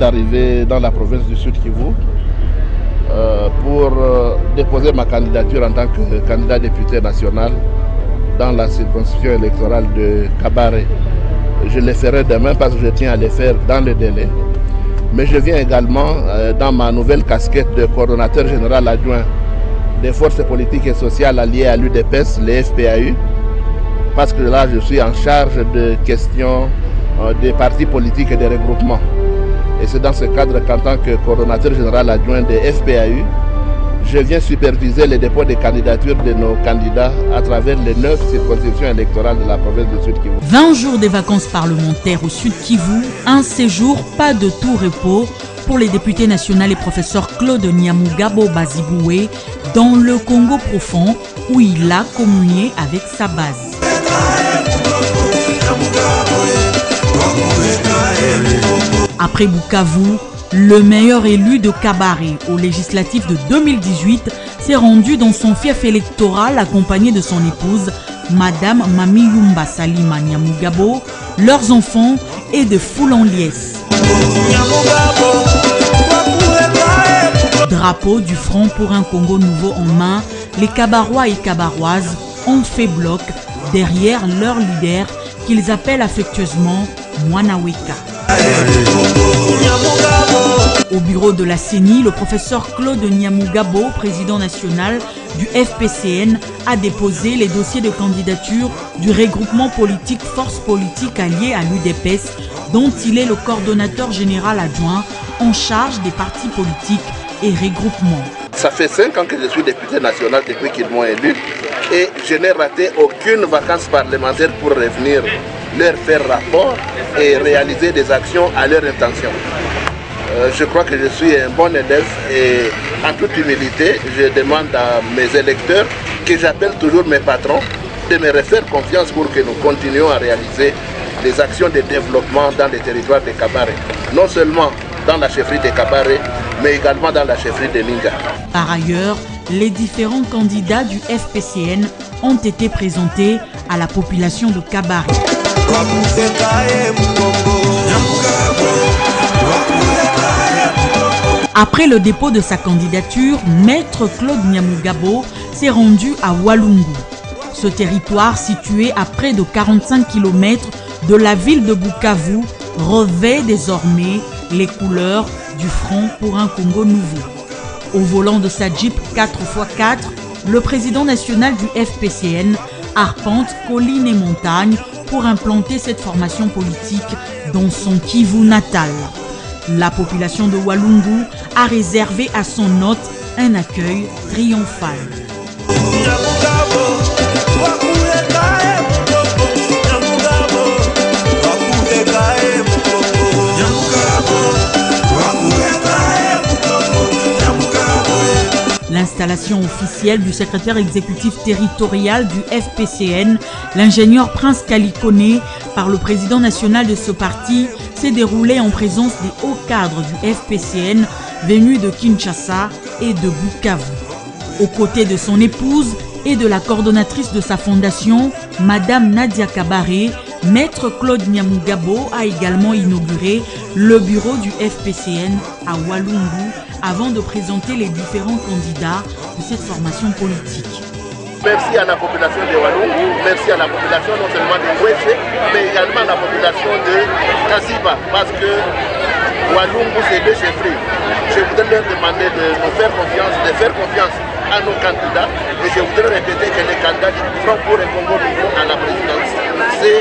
d'arriver dans la province du Sud Kivu pour déposer ma candidature en tant que candidat député national dans la circonscription électorale de Kabare. Je le ferai demain parce que je tiens à le faire dans le délai. Mais je viens également dans ma nouvelle casquette de coordonnateur général adjoint des forces politiques et sociales alliées à l'UDPS, les FPAU, parce que là je suis en charge de questions des partis politiques et des regroupements. Et c'est dans ce cadre qu'en tant que coordonnateur général adjoint des FPAU, je viens superviser les dépôts de candidatures de nos candidats à travers les 9 circonscriptions électorales de la province du Sud Kivu. 20 jours des vacances parlementaires au Sud Kivu, un séjour pas de tout repos pour les députés nationaux et professeur Claude Nyamugabo Baziboué dans le Congo profond où il a communié avec sa base. Après Bukavu, le meilleur élu de Kabare au législatif de 2018 s'est rendu dans son fief électoral accompagné de son épouse, Madame Mamiyumba Salima Nyamugabo, leurs enfants et de foule en liesse. Drapeau du Front pour un Congo nouveau en main, les Kabarois et Kabaroises ont fait bloc derrière leur leader qu'ils appellent affectueusement Mwanaweka. Au bureau de la CENI, le professeur Claude Nyamugabo, président national du FPCN, a déposé les dossiers de candidature du regroupement politique Force politique alliée à l'UDPS, dont il est le coordonnateur général adjoint en charge des partis politiques et regroupements. Ça fait 5 ans que je suis député national depuis qu'ils m'ont élu et je n'ai raté aucune vacance parlementaire pour revenir leur faire rapport et réaliser des actions à leur intention. Je crois que je suis un bon élève et en toute humilité, je demande à mes électeurs, que j'appelle toujours mes patrons, de me refaire confiance pour que nous continuions à réaliser des actions de développement dans les territoires de Kabare. Non seulement dans la chefferie de Kabare, mais également dans la chefferie de Ninga. Par ailleurs, les différents candidats du FPCN ont été présentés à la population de Kabare. Après le dépôt de sa candidature, Maître Claude Nyamugabo s'est rendu à Walungu. Ce territoire, situé à près de 45 km de la ville de Bukavu, revêt désormais les couleurs du Front pour un Congo nouveau. Au volant de sa Jeep 4x4, le président national du FPCN arpente collines et montagnes pour implanter cette formation politique dans son Kivu natal. La population de Walungu a réservé à son hôte un accueil triomphal. L'installation officielle du secrétaire exécutif territorial du FPCN, l'ingénieur Prince Kalikone, par le président national de ce parti, s'est déroulée en présence des hauts cadres du FPCN venus de Kinshasa et de Bukavu. Aux côtés de son épouse et de la coordonnatrice de sa fondation, Madame Nadia Kabare, Maître Claude Nyamugabo a également inauguré le bureau du FPCN à Walungu avant de présenter les différents candidats de cette formation politique. Merci à la population de Walungu, merci à la population non seulement de Wese, mais également à la population de Kasiba, parce que Walungu c'est deux chefferies. Je voudrais leur demander de nous faire confiance, de faire confiance à nos candidats, et je voudrais répéter que les candidats du Front pour un Congo nouveau à la présidence, c'est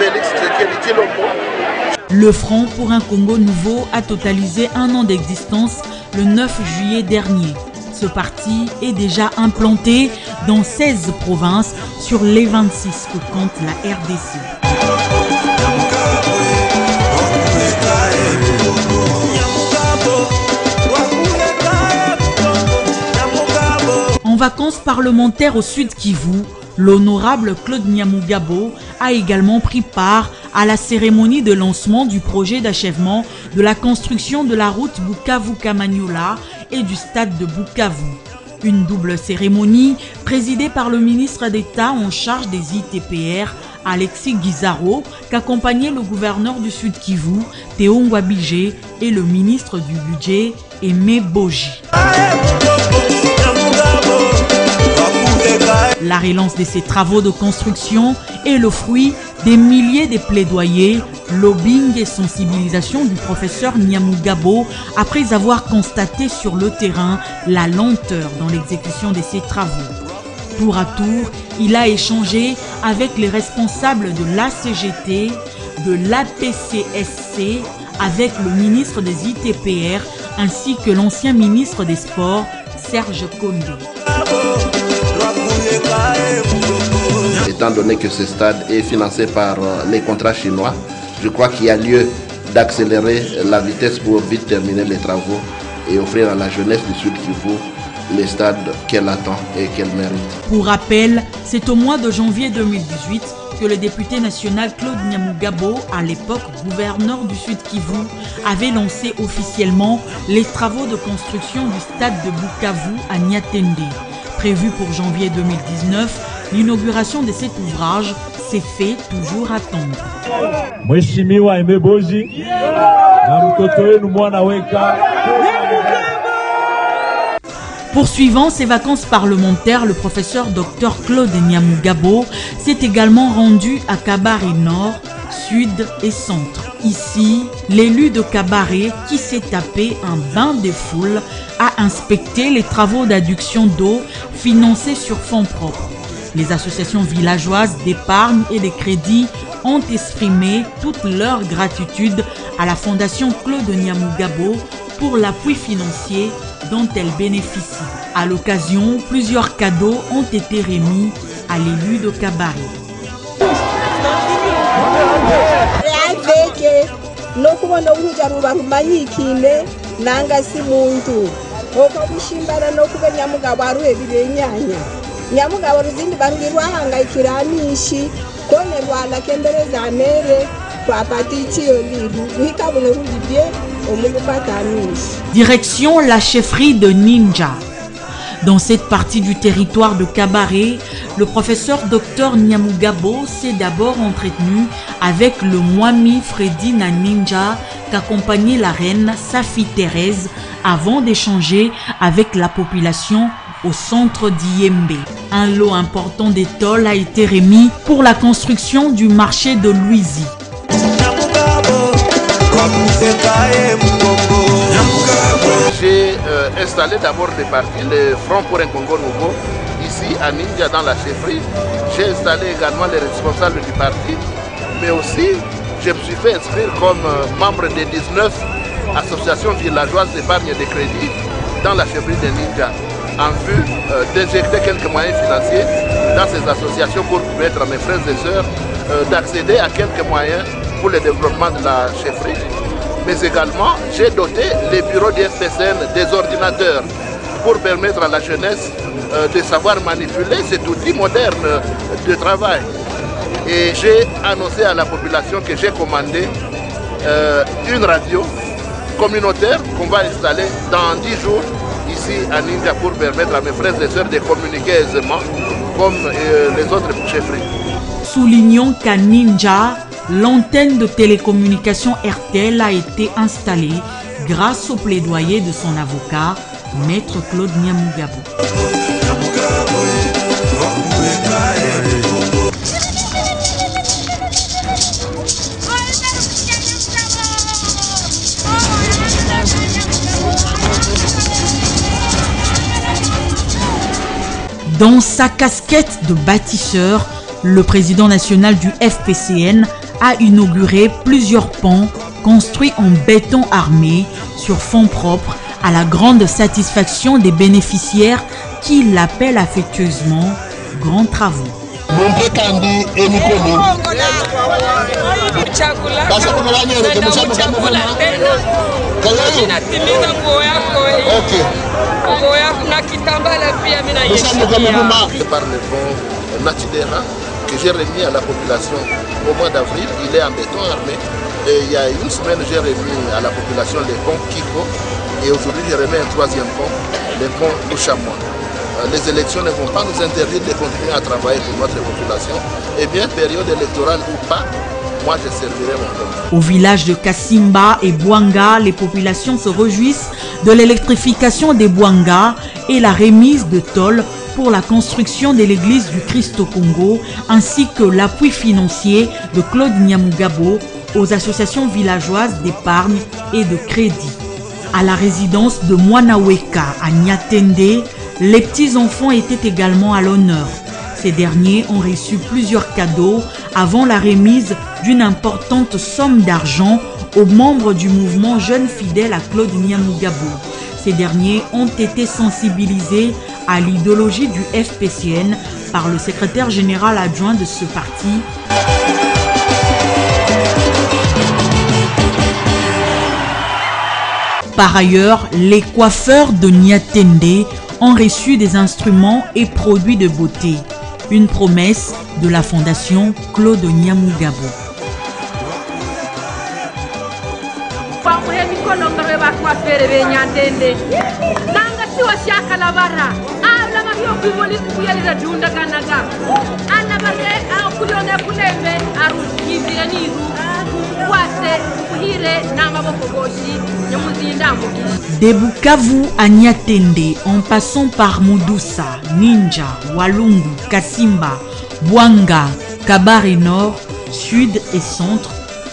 Félix Tshisekedi Tshilombo. Le Front pour un Congo nouveau a totalisé un an d'existence le 9 juillet dernier. Ce parti est déjà implanté dans 16 provinces sur les 26 que compte la RDC. En vacances parlementaires au Sud Kivu, l'honorable Claude Nyamugabo a également pris part à la cérémonie de lancement du projet d'achèvement de la construction de la route Bukavu-Kamanyola et du stade de Bukavu. Une double cérémonie présidée par le ministre d'État en charge des ITPR Alexis Guizaro, qu'accompagnait le gouverneur du Sud Kivu, Théo Ngwabije, et le ministre du Budget, Aimé Boji. La relance de ces travaux de construction est le fruit des milliers de plaidoyers, lobbying et sensibilisation du professeur Nyamugabo après avoir constaté sur le terrain la lenteur dans l'exécution de ces travaux. Tour à tour, il a échangé avec les responsables de l'ACGT, de l'APCSC, avec le ministre des ITPR ainsi que l'ancien ministre des Sports, Serge Kondé. Étant donné que ce stade est financé par les contrats chinois, je crois qu'il y a lieu d'accélérer la vitesse pour vite terminer les travaux et offrir à la jeunesse du Sud Kivu les stades qu'elle attend et qu'elle mérite. Pour rappel, c'est au mois de janvier 2018 que le député national Claude Nyamugabo, à l'époque gouverneur du Sud Kivu, avait lancé officiellement les travaux de construction du stade de Bukavu à Niatende. Prévu pour janvier 2019, l'inauguration de cet ouvrage s'est fait toujours attendre. Mheshimiwa Aimé Boji na mtoto wenu mwana weka. Poursuivant ses vacances parlementaires, le professeur Dr Claude Nyamugabo s'est également rendu à Kabare Nord, Sud et Centre. Ici, l'élu de Kabare, qui s'est tapé un bain de foule, a inspecté les travaux d'adduction d'eau financés sur fonds propres. Les associations villageoises d'épargne et de crédit ont exprimé toute leur gratitude à la Fondation Claude Nyamugabo pour l'appui financier dont elle bénéficie. À l'occasion, plusieurs cadeaux ont été remis à l'élu de Kabare. Direction la chefferie de Ninja. Dans cette partie du territoire de Kabare, le professeur Dr Nyamugabo s'est d'abord entretenu avec le Mwami Freddy Naninja qu'accompagnait la reine Safi Thérèse avant d'échanger avec la population au centre d'Iyembe. Un lot important d'étoiles a été remis pour la construction du marché de Louisie. J'ai installé d'abord le Front pour un Congo nouveau ici à Ninja dans la chefferie. J'ai installé également les responsables du parti, mais aussi je me suis fait inscrire comme membre des 19 associations villageoises d'épargne et de crédit dans la chefferie de Ninja, en vue d'injecter quelques moyens financiers dans ces associations pour permettre à mes frères et sœurs d'accéder à quelques moyens pour le développement de la chefferie. Mais également, j'ai doté les bureaux du FPCN des ordinateurs pour permettre à la jeunesse de savoir manipuler cet outil moderne de travail. Et j'ai annoncé à la population que j'ai commandé une radio communautaire qu'on va installer dans 10 jours ici à Ninja pour permettre à mes frères et sœurs de communiquer aisément comme les autres chefferies. Soulignons qu'à Ninja, l'antenne de télécommunication RTL a été installée grâce au plaidoyer de son avocat, Maître Claude Nyamugabo. Dans sa casquette de bâtisseur, le président national du FPCN a inauguré plusieurs ponts construits en béton armé sur fonds propres à la grande satisfaction des bénéficiaires qui l'appellent affectueusement Grands Travaux. Par le fonds Natidera que j'ai remis à la population au mois d'avril, il est en béton armé. Et il y a une semaine, j'ai remis à la population les ponts Kiko. Et aujourd'hui, j'ai remis un troisième pont, le pont Louchamois. les élections ne vont pas nous interdire de continuer à travailler pour notre population, eh bien, période électorale ou pas, moi je servirai mon peuple. Au village de Kasimba et Bouanga, les populations se réjouissent de l'électrification des Bouanga et la remise de tôles pour la construction de l'église du Christ au Congo, ainsi que l'appui financier de Claude Nyamugabo aux associations villageoises d'épargne et de crédit. À la résidence de Mwanaweka à Nyatende, les petits-enfants étaient également à l'honneur. Ces derniers ont reçu plusieurs cadeaux avant la remise d'une importante somme d'argent aux membres du mouvement Jeunes Fidèles à Claude Nyamugabo. Ces derniers ont été sensibilisés à l'idéologie du FPCN par le secrétaire général adjoint de ce parti. Par ailleurs, les coiffeurs de Nyatende ont reçu des instruments et produits de beauté. Une promesse de la fondation Claude Nyamugabo. De Bukavu à Nyatende, en passant par Mudoussa, Ninja, Walungu, Kasimba, Bouanga, Kabare Nord, Sud et Centre,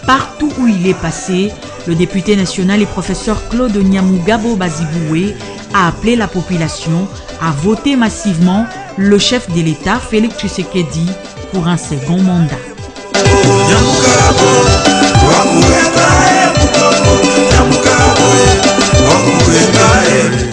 partout où il est passé, le député national et professeur Claude Nyamugabo Baziboué a appelé la population à voter massivement le chef de l'État, Félix Tshisekedi, pour un second mandat. Nyamugabo,